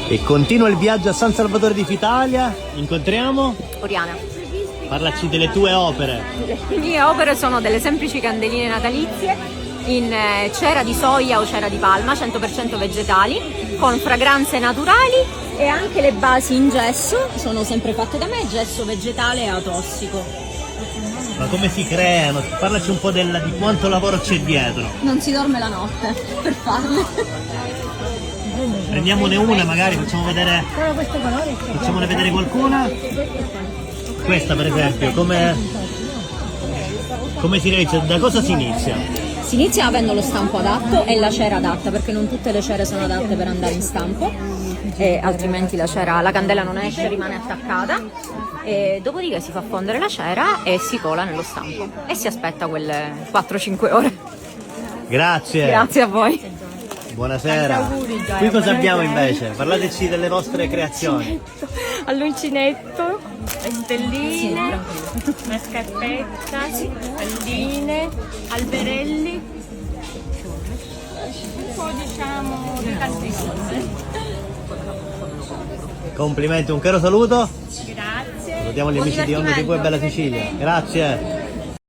E continua il viaggio a San Salvatore di Fitalia. Incontriamo? Oriana. Parlaci delle tue opere. Le mie opere sono delle semplici candeline natalizie in cera di soia o cera di palma, 100% vegetali, con fragranze naturali, e anche le basi in gesso sono sempre fatte da me, gesso vegetale e atossico. Ma come si creano? Parlaci un po' di quanto lavoro c'è dietro. Non si dorme la notte per farle. Prendiamone una magari, facciamone vedere qualcuna. Questa per esempio, come si realizza? Da cosa si inizia? Si inizia avendo lo stampo adatto e la cera adatta, perché non tutte le cere sono adatte per andare in stampo, e altrimenti la candela non esce, rimane attaccata. E dopodiché si fa fondere la cera e si cola nello stampo e si aspetta quelle 4-5 ore. Grazie. Grazie a voi. Buonasera. Qui cosa abbiamo invece? Parlateci delle vostre creazioni. All'uncinetto, stelline, una scarpetta, palline, alberelli, un po' diciamo di tante cose. Complimenti, un caro saluto. Grazie. Salutiamo gli amici di Onda TV e Bella Sicilia. Grazie.